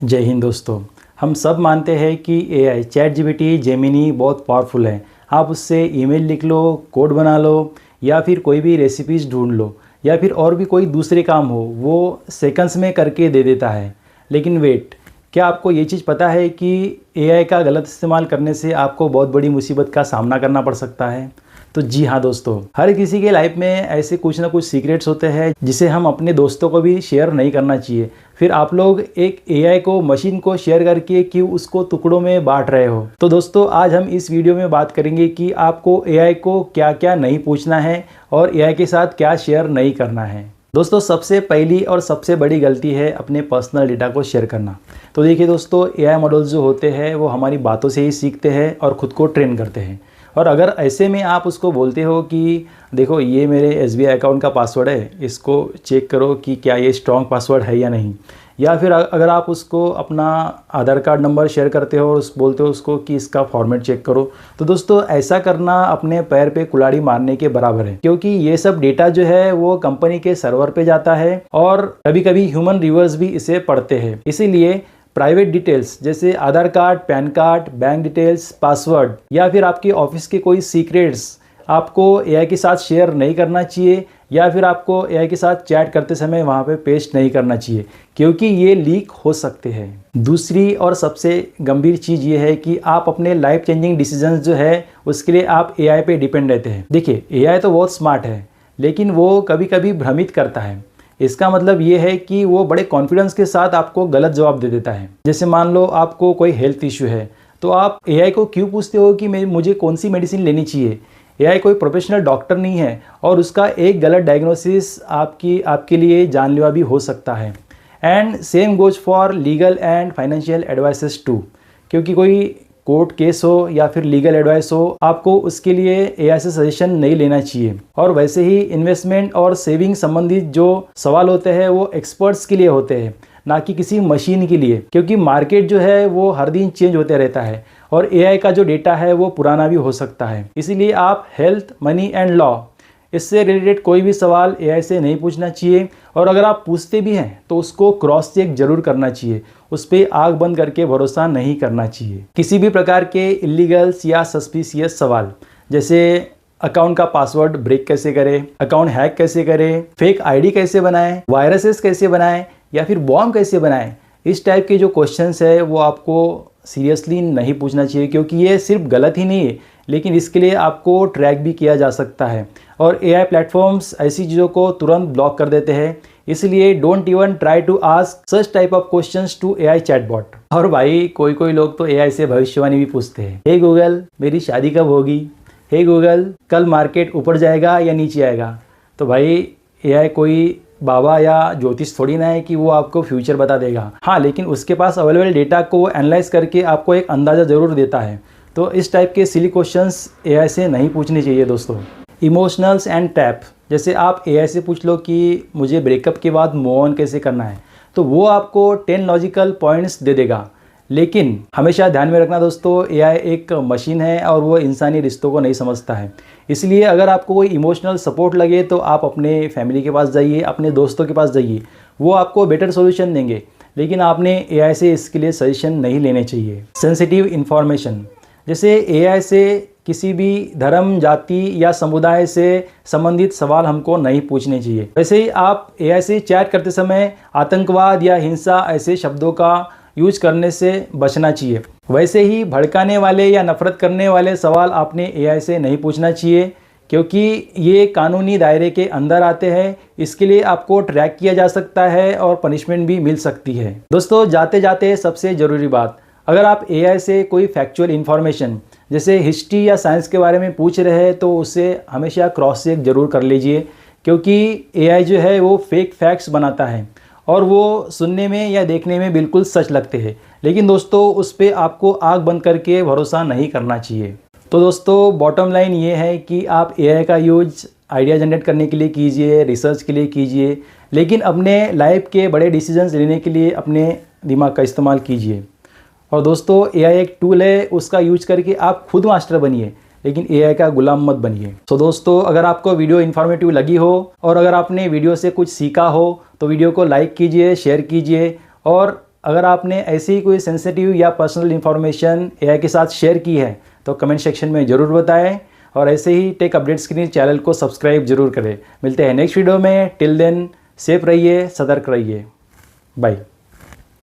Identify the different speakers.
Speaker 1: जय हिंद दोस्तों। हम सब मानते हैं कि एआई चैट जीपीटी जेमिनी बहुत पावरफुल है। आप उससे ईमेल लिख लो, कोड बना लो या फिर कोई भी रेसिपीज़ ढूंढ लो या फिर और भी कोई दूसरे काम हो, वो सेकंड्स में करके दे देता है। लेकिन वेट, क्या आपको ये चीज़ पता है कि एआई का गलत इस्तेमाल करने से आपको बहुत बड़ी मुसीबत का सामना करना पड़ सकता है? तो जी हाँ दोस्तों, हर किसी के लाइफ में ऐसे कुछ ना कुछ सीक्रेट्स होते हैं जिसे हम अपने दोस्तों को भी शेयर नहीं करना चाहिए। फिर आप लोग एक एआई को, मशीन को शेयर करके क्यों उसको टुकड़ों में बांट रहे हो? तो दोस्तों, आज हम इस वीडियो में बात करेंगे कि आपको एआई को क्या क्या नहीं पूछना है और एआई के साथ क्या शेयर नहीं करना है। दोस्तों, सबसे पहली और सबसे बड़ी गलती है अपने पर्सनल डेटा को शेयर करना। तो देखिए दोस्तों, एआई मॉडल्स जो होते हैं वो हमारी बातों से ही सीखते हैं और ख़ुद को ट्रेन करते हैं। और अगर ऐसे में आप उसको बोलते हो कि देखो ये मेरे एसबीआई अकाउंट का पासवर्ड है, इसको चेक करो कि क्या ये स्ट्रॉन्ग पासवर्ड है या नहीं, या फिर अगर आप उसको अपना आधार कार्ड नंबर शेयर करते हो और बोलते हो उसको कि इसका फॉर्मेट चेक करो, तो दोस्तों ऐसा करना अपने पैर पे कुल्हाड़ी मारने के बराबर है। क्योंकि ये सब डेटा जो है वो कंपनी के सर्वर पे जाता है और कभी कभी ह्यूमन रिवर्स भी इसे पढ़ते हैं। इसीलिए प्राइवेट डिटेल्स जैसे Aadhaar card, PAN card, bank details, password या फिर आपके ऑफिस के कोई सीक्रेट्स आपको एआई के साथ शेयर नहीं करना चाहिए, या फिर आपको एआई के साथ चैट करते समय वहाँ पे पेस्ट नहीं करना चाहिए, क्योंकि ये लीक हो सकते हैं। दूसरी और सबसे गंभीर चीज़ ये है कि आप अपने लाइफ चेंजिंग डिसीजंस जो है उसके लिए आप एआई पे डिपेंड रहते हैं। देखिए, एआई तो बहुत स्मार्ट है, लेकिन वो कभी कभी भ्रमित करता है। इसका मतलब ये है कि वो बड़े कॉन्फिडेंस के साथ आपको गलत जवाब दे देता है। जैसे मान लो आपको कोई हेल्थ इशू है, तो आप एआई को क्यों पूछते हो कि मुझे कौन सी मेडिसिन लेनी चाहिए? एआई कोई प्रोफेशनल डॉक्टर नहीं है और उसका एक गलत डायग्नोसिस आपके लिए जानलेवा भी हो सकता है। And same goes for legal and financial advices too. क्योंकि कोई कोर्ट केस हो या फिर लीगल एडवाइस हो, आपको उसके लिए एआई से सजेशन नहीं लेना चाहिए। और वैसे ही इन्वेस्टमेंट और सेविंग संबंधित जो सवाल होते हैं वो एक्सपर्ट्स के लिए होते हैं, ना कि किसी मशीन के लिए। क्योंकि मार्केट जो है वो हर दिन चेंज होते रहता है और एआई का जो डेटा है वो पुराना भी हो सकता है। इसीलिए आप हेल्थ, मनी एंड लॉ, इससे रिलेटेड कोई भी सवाल एआई से नहीं पूछना चाहिए। और अगर आप पूछते भी हैं तो उसको क्रॉस चेक जरूर करना चाहिए, उस पर आग बंद करके भरोसा नहीं करना चाहिए। किसी भी प्रकार के इलीगल्स या सस्पिशियस सवाल, जैसे अकाउंट का पासवर्ड ब्रेक कैसे करें, अकाउंट हैक कैसे करें, फेक आईडी कैसे बनाएं, वायरसेस कैसे बनाएं या फिर बॉम्ब कैसे बनाएं, इस टाइप के जो क्वेश्चंस है वो आपको सीरियसली नहीं पूछना चाहिए। क्योंकि ये सिर्फ गलत ही नहीं है, लेकिन इसके लिए आपको ट्रैक भी किया जा सकता है। और एआई प्लेटफॉर्म्स ऐसी चीज़ों को तुरंत ब्लॉक कर देते हैं। इसलिए don't even try to ask such type of questions to AI chatbot. और भाई, कोई लोग तो एआई से भविष्यवाणी भी पूछते हैं। हे गूगल, मेरी शादी कब होगी? हे गूगल, कल मार्केट ऊपर जाएगा या नीचे आएगा? तो भाई, एआई कोई बाबा या ज्योतिष थोड़ी ना है कि वो आपको फ्यूचर बता देगा। हाँ, लेकिन उसके पास अवेलेबल डेटा को एनालाइज करके आपको एक अंदाज़ा ज़रूर देता है। तो इस टाइप के सिली क्वेश्चंस एआई से नहीं पूछने चाहिए दोस्तों। इमोशनल्स एंड टैप, जैसे आप एआई से पूछ लो कि मुझे ब्रेकअप के बाद मूव ऑन कैसे करना है, तो वो आपको 10 लॉजिकल पॉइंट्स दे देगा। लेकिन हमेशा ध्यान में रखना दोस्तों, एआई एक मशीन है और वो इंसानी रिश्तों को नहीं समझता है। इसलिए अगर आपको कोई इमोशनल सपोर्ट लगे तो आप अपने फैमिली के पास जाइए, अपने दोस्तों के पास जाइए, वो आपको बेटर सोल्यूशन देंगे। लेकिन आपने एआई से इसके लिए सजेशन नहीं लेने चाहिए। सेंसिटिव इन्फॉर्मेशन, जैसे एआई से किसी भी धर्म, जाति या समुदाय से संबंधित सवाल हमको नहीं पूछने चाहिए। वैसे ही आप एआई से चैट करते समय आतंकवाद या हिंसा ऐसे शब्दों का यूज करने से बचना चाहिए। वैसे ही भड़काने वाले या नफरत करने वाले सवाल आपने एआई से नहीं पूछना चाहिए, क्योंकि ये कानूनी दायरे के अंदर आते हैं। इसके लिए आपको ट्रैक किया जा सकता है और पनिशमेंट भी मिल सकती है। दोस्तों, जाते जाते सबसे ज़रूरी बात, अगर आप एआई से कोई फैक्चुअल इन्फॉर्मेशन जैसे हिस्ट्री या साइंस के बारे में पूछ रहे हैं तो उसे हमेशा क्रॉस चेक जरूर कर लीजिए। क्योंकि एआई जो है वो फेक फैक्ट्स बनाता है और वो सुनने में या देखने में बिल्कुल सच लगते हैं, लेकिन दोस्तों उस पर आपको आग बंद करके भरोसा नहीं करना चाहिए। तो दोस्तों, बॉटम लाइन ये है कि आप एआई का यूज आइडिया जनरेट करने के लिए कीजिए, रिसर्च के लिए कीजिए, लेकिन अपने लाइफ के बड़े डिसीजंस लेने के लिए अपने दिमाग का इस्तेमाल कीजिए। और दोस्तों, एआई एक टूल है, उसका यूज करके आप खुद मास्टर बनिए, लेकिन एआई का गुलाम मत बनिए। तो दोस्तों, अगर आपको वीडियो इन्फॉर्मेटिव लगी हो और अगर आपने वीडियो से कुछ सीखा हो तो वीडियो को लाइक कीजिए, शेयर कीजिए। और अगर आपने ऐसी ही कोई सेंसिटिव या पर्सनल इन्फॉर्मेशन एआई के साथ शेयर की है तो कमेंट सेक्शन में ज़रूर बताएं और ऐसे ही टेक अपडेट्स के लिए चैनल को सब्सक्राइब जरूर करें। मिलते हैं नेक्स्ट वीडियो में। टिल देन सेफ रहिए, सतर्क रहिए। बाय।